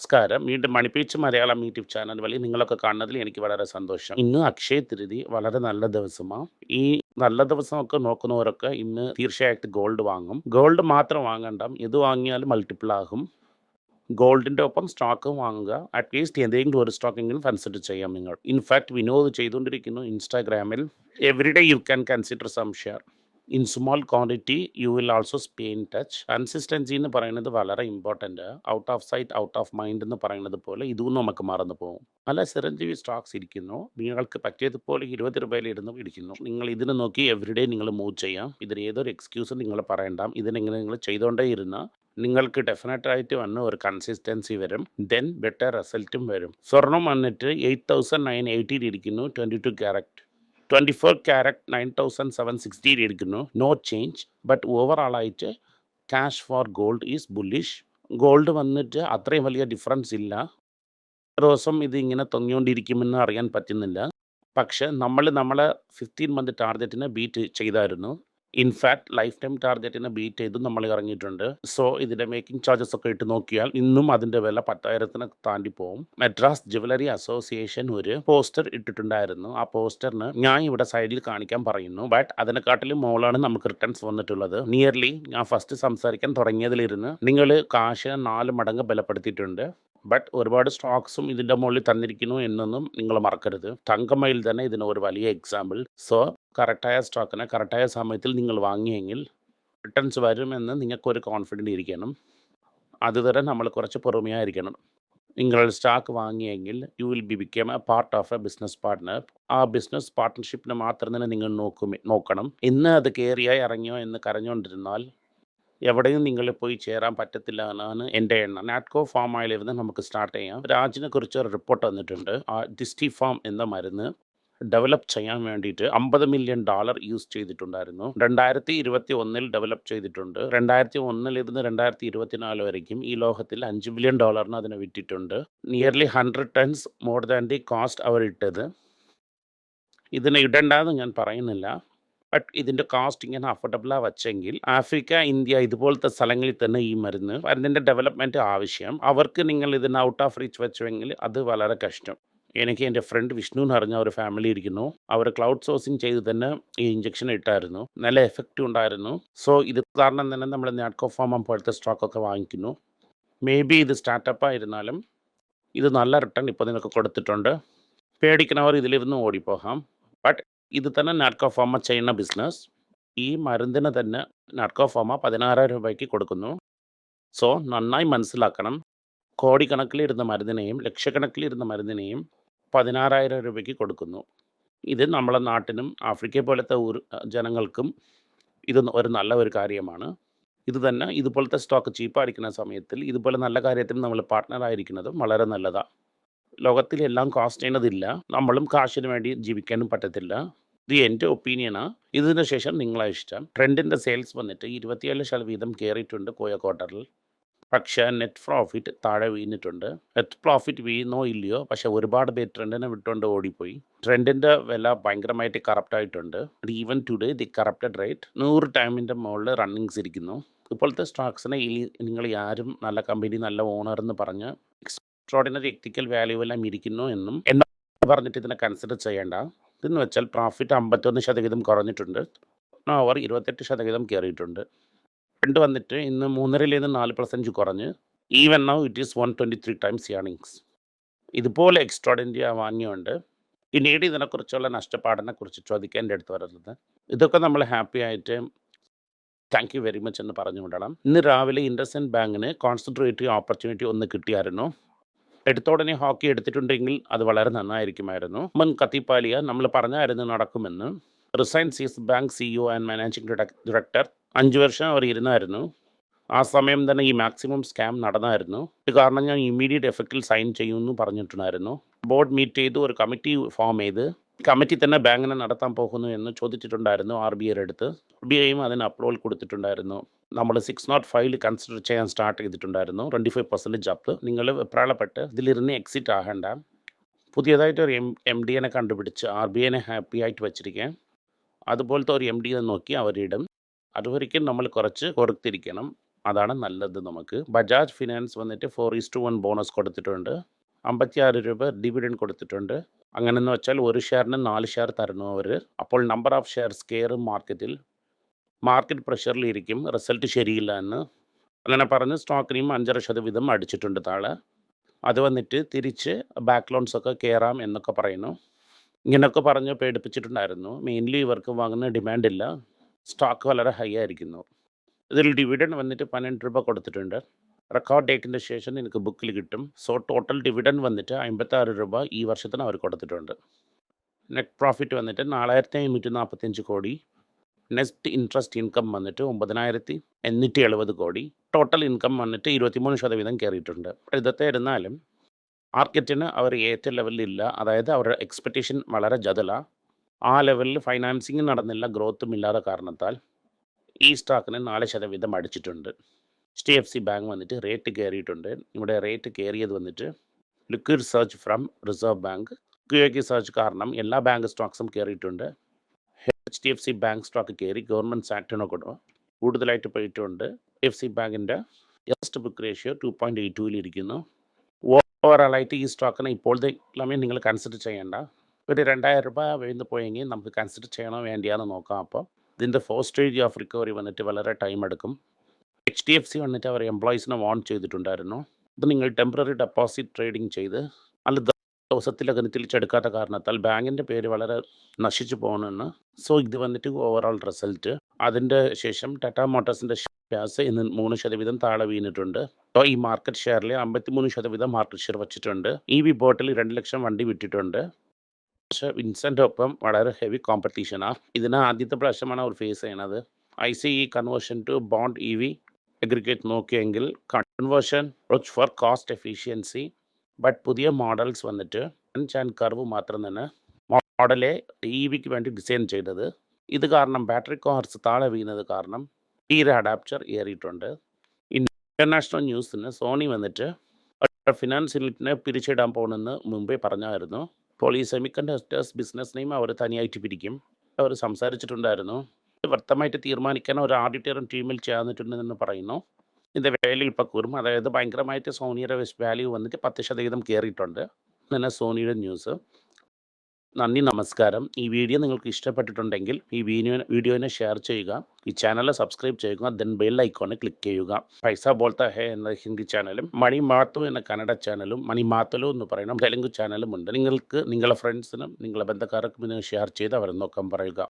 നമസ്കാരം. വീണ്ടും മണിപ്പീച്ച് Malayalam YouTube channel വഴി നിങ്ങളൊക്കെ കാണുന്നതിൽ എനിക്ക് വളരെ സന്തോഷം. ഇന്ന് അക്ഷയ തൃതി വളരെ നല്ല ദിവസമാണ്. ഈ നല്ല ദിവസമൊക്കെ നോക്കുന്നവരൊക്കെ ഇന്ന് തീർച്ചയായിട്ടും ഗോൾഡ് വാങ്ങും. ഗോൾഡ് മാത്രം വാങ്ങണ്ട, ഇത് വാങ്ങിയാൽ മൾട്ടിപ്പിൾ ആകും. ഗോൾഡിൻ്റെ ഒപ്പം സ്റ്റോക്കും വാങ്ങുക. അറ്റ്ലീസ്റ്റ് എന്തെങ്കിലും ഒരു സ്റ്റോക്കെങ്കിലും കൺസിഡർ ചെയ്യാം നിങ്ങൾ. ഇൻഫാക്ട് വിനോദ് ചെയ്തുകൊണ്ടിരിക്കുന്നു ഇൻസ്റ്റാഗ്രാമിൽ. Every day you can consider some share. In small quantity you will also stay in touch. Consistency എന്ന് പറയുന്നത് വളരെ important. Out of sight out of mind എന്ന് പറയുന്നത് പോലെ ഇതും നമുക്ക് മറന്നു പോകും. പല ചിരഞ്ജീവി സ്റ്റോക്സ് ഇരിക്കുന്നു. നിങ്ങൾക്ക് പറ്റിയതുപോലെ 20 രൂപയിലിരുന്ന് ഇരിക്കുന്നു. നിങ്ങൾ ഇതിന് നോക്കി എവറിഡേ നിങ്ങൾ മൂവ് ചെയ്യാം. ഇതിന് ഏതൊരു എക്സ്ക്യൂസും നിങ്ങൾ പറയണ്ട. ഇതിനെങ്ങനെ നിങ്ങൾ ചെയ്തുകൊണ്ടേ ഇരുന്നാൽ നിങ്ങൾക്ക് ഡെഫിനറ്റായിട്ട് വന്ന് ഒരു കൺസിസ്റ്റൻസി വരും. ദെൻ ബെറ്റർ റിസൾട്ടും വരും. സ്വർണം വന്നിട്ട് 8,980 ഇരിക്കുന്നു. 22 ക്യാരറ്റ്. 24 ക്യാരറ്റ് 9,760 ഇരിക്കുന്നു. No change. ബട്ട് ഓവറാൾ ആയിട്ട് cash for gold is bullish. Gold വന്നിട്ട് അത്രയും വലിയ ഡിഫറൻസ് ഇല്ല. ദിവസം ഇത് ഇങ്ങനെ തൊങ്ങിക്കൊണ്ടിരിക്കുമെന്ന് അറിയാൻ പറ്റുന്നില്ല. പക്ഷെ നമ്മളെ 15 മന്ത് ടാർഗറ്റിനെ ബീറ്റ് ചെയ്തായിരുന്നു. ഇൻഫാക്ട് ലൈഫ് ടൈം ടാർഗറ്റിനെ ബീറ്റ് ചെയ്ത് നമ്മൾ ഇറങ്ങിയിട്ടുണ്ട്. സോ ഇതിൻ്റെ മേക്കിംഗ് ചാർജസ് ഒക്കെ ഇട്ട് നോക്കിയാൽ ഇന്നും അതിൻ്റെ വില 10,000 താണ്ടി പോകും. മദ്രാസ് ജുവലറി അസോസിയേഷൻ ഒരു പോസ്റ്റർ ഇട്ടിട്ടുണ്ടായിരുന്നു. ആ പോസ്റ്ററിന് ഞാൻ ഇവിടെ സൈഡിൽ കാണിക്കാൻ പറയുന്നു. ബട്ട് അതിനെക്കാട്ടിലും മോളാണ് നമുക്ക് റിട്ടേൺസ് വന്നിട്ടുള്ളത്. നിയർലി ഞാൻ ഫസ്റ്റ് സംസാരിക്കാൻ തുടങ്ങിയതിലിരുന്ന് നിങ്ങൾ കാശ് 4 മടങ്ങ് ബലപ്പെടുത്തിയിട്ടുണ്ട്. ബട്ട് ഒരുപാട് സ്റ്റോക്സും ഇതിൻ്റെ മുകളിൽ തന്നിരിക്കുന്നു എന്നൊന്നും നിങ്ങൾ മറക്കരുത്. തങ്കമയിൽ തന്നെ ഇതിന് ഒരു വലിയ എക്സാമ്പിൾ. സോ കറക്റ്റായ സ്റ്റോക്കിനെ കറക്റ്റായ സമയത്തിൽ നിങ്ങൾ വാങ്ങിയെങ്കിൽ റിട്ടേൺസ് വരുമെന്ന് നിങ്ങൾക്കൊരു കോൺഫിഡൻറ്റ് ഇരിക്കണം. അതുവരെ നമ്മൾ കുറച്ച് പൊറുമയായിരിക്കണം. നിങ്ങൾ സ്റ്റോക്ക് വാങ്ങിയെങ്കിൽ you will become a part of a business partner. ആ ബിസിനസ് പാർട്ട്ണർഷിപ്പിന് മാത്രം തന്നെ നിങ്ങൾ നോക്കണം. ഇന്ന് അത് കയറിയോ ഇറങ്ങിയോ എന്ന് കരഞ്ഞുകൊണ്ടിരുന്നാൽ എവിടെയും നിങ്ങൾ പോയി ചേരാൻ പറ്റത്തില്ല എന്നാണ് എൻ്റെ എണ്ണം. നാറ്റ്കോ ഫാം ഓയിലിരുന്ന് നമുക്ക് സ്റ്റാർട്ട് ചെയ്യാം. രാജിനെ കുറിച്ച് ഒരു റിപ്പോർട്ട് വന്നിട്ടുണ്ട്. ആ ഡിസ്റ്റി ഫാം എന്ന മരുന്ന് ഡെവലപ്പ് ചെയ്യാൻ വേണ്ടിയിട്ട് $50 മില്യൺ യൂസ് ചെയ്തിട്ടുണ്ടായിരുന്നു. 2021 ഡെവലപ്പ് ചെയ്തിട്ടുണ്ട്. 2001 ഇരുന്ന് 2024 വരയ്ക്കും ഈ ലോകത്തിൽ $5 ബില്യൺ അതിനെ വിറ്റിട്ടുണ്ട്. Nearly 100 tons more than the cost അവർ ഇട്ടത്. ഇതിനെ ഇടണ്ടെന്ന് ഞാൻ പറയുന്നില്ല. ബട്ട് ഇതിൻ്റെ കോസ്റ്റ് ഇങ്ങനെ അഫോർഡബിളാണ് വെച്ചെങ്കിൽ ആഫ്രിക്ക, ഇന്ത്യ ഇതുപോലത്തെ സ്ഥലങ്ങളിൽ തന്നെ ഈ മരുന്നിൻ്റെ ഡെവലപ്മെൻറ്റ് ആവശ്യം. അവർക്ക് നിങ്ങൾ ഇതിന് ഔട്ട് ഓഫ് റീച്ച് വെച്ചുവെങ്കിൽ അത് വളരെ കഷ്ടം. എനിക്ക് എൻ്റെ ഫ്രണ്ട് വിഷ്ണു എന്ന് പറഞ്ഞ ഒരു ഫാമിലി ഇരിക്കുന്നു. അവർ ക്ലൗഡ് സോഴ്സിങ് ചെയ്ത് തന്നെ ഈ ഇഞ്ചക്ഷൻ ഇട്ടായിരുന്നു. നല്ല എഫക്റ്റ് ഉണ്ടായിരുന്നു. സോ ഇത് കാരണം തന്നെ നമ്മൾ നാറ്റ്കോ ഫാം പോലത്തെ സ്റ്റോക്കൊക്കെ വാങ്ങിക്കുന്നു. മേ ബി ഇത് സ്റ്റാർട്ടപ്പ് ആയിരുന്നാലും ഇത് നല്ല റിട്ടേൺ ഇപ്പോൾ നിങ്ങൾക്ക് കൊടുത്തിട്ടുണ്ട്. പേടിക്കുന്നവർ ഇതിലിരുന്ന് ഓടിപ്പോകാം. ബട്ട് ഇത് തന്നെ നാറ്റ്കോ ഫാമ ചെയ്യുന്ന ബിസിനസ്. ഈ മരുന്നിന് തന്നെ നാറ്റ്കോ ഫാമ 16,000 രൂപയ്ക്ക് കൊടുക്കുന്നു. സോ നന്നായി മനസ്സിലാക്കണം. കോടിക്കണക്കിലിരുന്ന മരുന്നിനെയും ലക്ഷക്കണക്കിലിരുന്ന മരുന്നിനെയും 16,000 രൂപയ്ക്ക് കൊടുക്കുന്നു. ഇത് നമ്മളെ നാട്ടിനും ആഫ്രിക്ക പോലത്തെ ജനങ്ങൾക്കും ഇത് ഒരു നല്ല ഒരു കാര്യമാണ്. ഇത് തന്നെ ഇതുപോലത്തെ സ്റ്റോക്ക് ചീപ്പായിരിക്കുന്ന സമയത്തിൽ ഇതുപോലെ നല്ല കാര്യത്തിൽ നമ്മൾ പാർട്ട്ണറായിരിക്കുന്നതും വളരെ നല്ലതാണ്. ലോകത്തിൽ എല്ലാം കോസ്റ്റ് ചെയ്യുന്നതില്ല. നമ്മളും കാശിന് വേണ്ടി ജീവിക്കാനും പറ്റത്തില്ല. ഇത് എൻ്റെ ഒപ്പീനിയനാണ്. ഇതിന് ശേഷം നിങ്ങളെ ഇഷ്ടം. ട്രെൻഡിൻ്റെ സെയിൽസ് വന്നിട്ട് 27% കയറിയിട്ടുണ്ട് കോയ ക്വാർട്ടറിൽ. പക്ഷേ നെറ്റ് പ്രോഫിറ്റ് താഴെ വീണിട്ടുണ്ട്. നെറ്റ് പ്രോഫിറ്റ് വീണോ ഇല്ലയോ, പക്ഷേ ഒരുപാട് പേര് ട്രെൻഡിനെ വിട്ടുകൊണ്ട് ഓടിപ്പോയി. ട്രെൻഡിൻ്റെ വില ഭയങ്കരമായിട്ട് കറപ്റ്റായിട്ടുണ്ട്. Even today the corrupted rate 100 ടൈമിൻ്റെ മുകളിൽ റണ്ണിങ്സ് ഇരിക്കുന്നു. ഇപ്പോഴത്തെ സ്റ്റോക്സിനെ നിങ്ങൾ ആരും നല്ല കമ്പനി നല്ല ഓണർ എന്ന് പറഞ്ഞ് എക്സ്ട്രോർഡിനറി എത്തിക്കൽ വാല്യൂ എല്ലാം ഇരിക്കുന്നു എന്നും പറഞ്ഞിട്ട് ഇതിനെ കൺസിഡർ ചെയ്യേണ്ട. ഇതെന്ന് വെച്ചാൽ പ്രോഫിറ്റ് 51% കുറഞ്ഞിട്ടുണ്ട്. ഓവർ 28% കയറിയിട്ടുണ്ട്. ട്രെൻഡ് വന്നിട്ട് ഇന്ന് 3% 4% കുറഞ്ഞ് even now it is 123 times earnings. ഇതുപോലെ എക്സ്ട്രോർഡിനറി വാങ്ങിയുണ്ട്. പിന്നീട് ഇതിനെക്കുറിച്ചുള്ള നഷ്ടപ്പാടിനെ കുറിച്ച് ചോദിക്കാൻ എൻ്റെ അടുത്ത് വരുന്നത്. ഇതൊക്കെ നമ്മൾ ഹാപ്പി ആയിട്ട് താങ്ക് യു വെരി മച്ച് എന്ന് പറഞ്ഞു വിടണം. ഇന്ന് രാവിലെ ഇൻഡസ്ഇൻഡ് ബാങ്കിന് കോൺസെൻട്രേറ്റീവ് ഓപ്പർച്യൂണിറ്റി ഒന്ന് കിട്ടിയായിരുന്നു. എടുത്ത ഉടനെ ഹോക്കി എടുത്തിട്ടുണ്ടെങ്കിൽ അത് വളരെ നന്നായിരിക്കുമായിരുന്നു. മുൻ കത്തിപ്പാലിയ നമ്മൾ പറഞ്ഞായിരുന്നു നടക്കുമെന്ന്. റിസൈൻ സീസ് bank CEO and managing director 5 വർഷം അവർ ഇരുന്നായിരുന്നു. ആ സമയം തന്നെ ഈ മാക്സിമം സ്കാം നടന്നായിരുന്നു. ഇത് കാരണം ഞാൻ ഇമ്മീഡിയറ്റ് എഫക്റ്റിൽ സൈൻ ചെയ്യുമെന്ന് പറഞ്ഞിട്ടുണ്ടായിരുന്നു. ബോർഡ് മീറ്റ് ചെയ്ത് ഒരു കമ്മിറ്റി ഫോം ചെയ്ത് കമ്മിറ്റി തന്നെ ബാങ്കിനെ നടത്താൻ പോകുന്നു എന്ന് ചോദിച്ചിട്ടുണ്ടായിരുന്നു RBIയുടെ അടുത്ത്. RBIയും അതിന് അപ്രൂവൽ കൊടുത്തിട്ടുണ്ടായിരുന്നു. നമ്മൾ 605 കൺസിഡർ ചെയ്യാൻ സ്റ്റാർട്ട് ചെയ്തിട്ടുണ്ടായിരുന്നു. 25% അപ്പ്. നിങ്ങൾ വെപ്രാളപ്പെട്ട് ഇതിലിരുന്ന് എക്സിറ്റ് ആകേണ്ട. പുതിയതായിട്ട് ഒരു MDനെ കണ്ടുപിടിച്ച് RBIനെ ഹാപ്പി ആയിട്ട് വെച്ചിരിക്കാൻ. അതുപോലത്തെ ഒരു MDയെ നോക്കി അവരിടും. അതുവരയ്ക്കും നമ്മൾ കുറച്ച് കൊടുത്തിരിക്കണം. അതാണ് നല്ലത് നമുക്ക്. ബജാജ് ഫിനാൻസ് വന്നിട്ട് 4:1 ബോണസ് കൊടുത്തിട്ടുണ്ട്. 56 രൂപ ഡിവിഡൻഡ് കൊടുത്തിട്ടുണ്ട്. അങ്ങനെയെന്ന് വെച്ചാൽ ഒരു ഷെയറിന് 4 ഷെയർ തരുന്നു അവർ. അപ്പോൾ നമ്പർ ഓഫ് ഷെയർസ് കയറും മാർക്കറ്റിൽ. മാർക്കറ്റ് പ്രഷറിലിരിക്കും റിസൾട്ട് ശരിയില്ല എന്ന്. അങ്ങനെ പറഞ്ഞ് സ്റ്റോക്കിനെയും 5.5% അടിച്ചിട്ടുണ്ട് താഴെ. അത് വന്നിട്ട് തിരിച്ച് ബാക്ക് ലോൺസൊക്കെ കയറാം എന്നൊക്കെ പറയുന്നു. ഇങ്ങനെയൊക്കെ പറഞ്ഞ് പേടിപ്പിച്ചിട്ടുണ്ടായിരുന്നു. മെയിൻലി ഇവർക്ക് വാങ്ങുന്ന ഡിമാൻഡില്ല. സ്റ്റോക്ക് വളരെ ഹൈ ആയിരിക്കുന്നു. ഇതിൽ ഡിവിഡൻഡ് വന്നിട്ട് 12 രൂപ കൊടുത്തിട്ടുണ്ട്. റെക്കോർഡ് ഡേറ്റിൻ്റെ ശേഷം എനിക്ക് ബുക്കിൽ കിട്ടും. സോ ടോട്ടൽ ഡിവിഡൻഡ് വന്നിട്ട് 56 രൂപ ഈ വർഷത്തിന് അവർ കൊടുത്തിട്ടുണ്ട്. നെറ്റ് പ്രോഫിറ്റ് വന്നിട്ട് 4,545 കോടി. നെറ്റ് ഇൻട്രസ്റ്റ് ഇൻകം വന്നിട്ട് 9,870 കോടി. ടോട്ടൽ ഇൻകം വന്നിട്ട് 23% കയറിയിട്ടുണ്ട്. ഇതൊക്കെ ഇരുന്നാലും മാർക്കറ്റിന് അവർ ഏറ്റ ലെവലിലില്ല. അതായത് അവരുടെ എക്സ്പെക്റ്റേഷൻ വളരെ ജതല. ആ ലെവലിൽ ഫൈനാൻസിങ് നടന്നില്ല, ഗ്രോത്തും ഇല്ലാത്ത കാരണത്താൽ ഈ സ്റ്റോക്കിന് 4% അടിച്ചിട്ടുണ്ട്. HDFC ബാങ്ക് വന്നിട്ട് റേറ്റ് കയറിയിട്ടുണ്ട്. ഇവിടെ റേറ്റ് കയറിയത് വന്നിട്ട് liquid search from reserve bank. QA search കാരണം എല്ലാ ബാങ്ക് സ്റ്റോക്സും കയറിയിട്ടുണ്ട്. HDFC ബാങ്ക് സ്റ്റോക്ക് കയറി ഗവൺമെൻറ് ആക്ടിനെ കൂടുതലായിട്ട് പോയിട്ടുണ്ട്. HDFC ബാങ്കിൻ്റെ യെസ്റ്റ് ബുക്ക് റേഷ്യോ 2.82 ഇരിക്കുന്നു. ഓവറോളായിട്ട് ഈ സ്റ്റോക്കിനെ ഇപ്പോഴത്തെ സമയം നിങ്ങൾ കൺസിഡർ ചെയ്യേണ്ട. ഒരു 2,000 രൂപ വീഴ്ന്ന് പോയെങ്കിൽ നമുക്ക് കൺസിഡർ ചെയ്യണോ വേണ്ടിയാന്ന് നോക്കാം. അപ്പോൾ ഇതിൻ്റെ ഫസ്റ്റ് സ്റ്റേജ് ഓഫ് റിക്കവറി വന്നിട്ട് വളരെ ടൈം എടുക്കും. HDFC വന്നിട്ട് അവർ എംപ്ലോയീസിനെ വാൺ ചെയ്തിട്ടുണ്ടായിരുന്നു. ഇത് നിങ്ങൾ ടെമ്പററി ഡെപ്പോസിറ്റ് ട്രേഡിംഗ് ചെയ്ത് അല്ല ദിവസത്തിലകന് തിരിച്ചെടുക്കാത്ത കാരണത്താൽ ബാങ്കിൻ്റെ പേര് വളരെ നശിച്ചു പോകുമെന്ന്. സോ ഇത് വന്നിട്ട് ഓവറോൾ റിസൾട്ട്. അതിൻ്റെ ശേഷം ടാറ്റ മോട്ടോഴ്സിൻ്റെ ഷെയർസ് ഇന്ന് 3% താഴെ വീണിട്ടുണ്ട്. അപ്പോൾ ഈ മാർക്കറ്റ് ഷെയറിൽ 53% മാർക്കറ്റ് ഷെയർ വെച്ചിട്ടുണ്ട്. EV ബോട്ടിൽ 2 ലക്ഷം വണ്ടി വിറ്റിട്ടുണ്ട്. പക്ഷേ വിൻസെൻ്റ് ഒപ്പം വളരെ ഹെവി കോമ്പറ്റീഷനാണ്. ഇതിന് ആദ്യത്തെ പ്രാവശ്യമാണ് അവർ ഫേസ് ചെയ്യണത്. ICE conversion to bond EV aggregate നോക്കിയെങ്കിൽ conversion for cost efficiency. But പുതിയ മോഡൽസ് വന്നിട്ട് ആൻഡ് കർവ് മാത്രം തന്നെ മോഡലെ EVക്ക് വേണ്ടി ഡിസൈൻ ചെയ്തത്. ഇത് കാരണം ബാറ്ററി കോസ്റ്റ് താഴെ വീണത് കാരണം ഈ അഡാപ്റ്റർ ഏറിയിട്ടുണ്ട്. ഇൻ്റർനാഷണൽ ന്യൂസിന് സോണി വന്നിട്ട് ഫിനാൻസ് യൂണിറ്റിനെ പിരിച്ചിടാൻ പോകുമെന്ന് മുമ്പേ പറഞ്ഞായിരുന്നു. അപ്പോൾ ഈ സെമികണ്ടക്ടേഴ്സ് ബിസിനസ്സിനെയും അവർ തനിയായിട്ട് പിരിക്കും. അവർ സംസാരിച്ചിട്ടുണ്ടായിരുന്നു. വ്യക്തമായിട്ട് തീരുമാനിക്കാൻ ഒരു ഓഡിറ്ററും ടീമിൽ ചേർന്നിട്ടുണ്ടെന്ന് പറയുന്നു. ഇതിൻ്റെ വാല്യൂ ഇപ്പോൾ കൂറും. അതായത് ഭയങ്കരമായിട്ട് സോണിയുടെ വാല്യൂ വന്നിട്ട് 10% കയറിയിട്ടുണ്ട്. അങ്ങനെ സോണിയുടെ ന്യൂസ്. നന്ദി, നമസ്കാരം. ഈ വീഡിയോ നിങ്ങൾക്ക് ഇഷ്ടപ്പെട്ടിട്ടുണ്ടെങ്കിൽ ഈ വീഡിയോനെ ഷെയർ ചെയ്യുക. ഈ ചാനൽ സബ്സ്ക്രൈബ് ചെയ്യുക. ദെൻ ബെൽ ഐക്കോണിൽ ക്ലിക്ക് ചെയ്യുക. പൈസ ബോൾത്ത ഹേ എന്ന ഹിന്ദി ചാനലും മണി മാത്തു എന്ന കന്നഡ ചാനലും മണി മാത്തലു എന്ന് പറയുന്ന തെലുങ്ക് ചാനലും ഉണ്ട്. നിങ്ങൾക്ക് നിങ്ങളുടെ ഫ്രണ്ട്സിനും നിങ്ങളുടെ ബന്ധക്കാർക്കും ഇതിനെ ഷെയർ ചെയ്ത് അവരെ നോക്കാൻ പറയുക.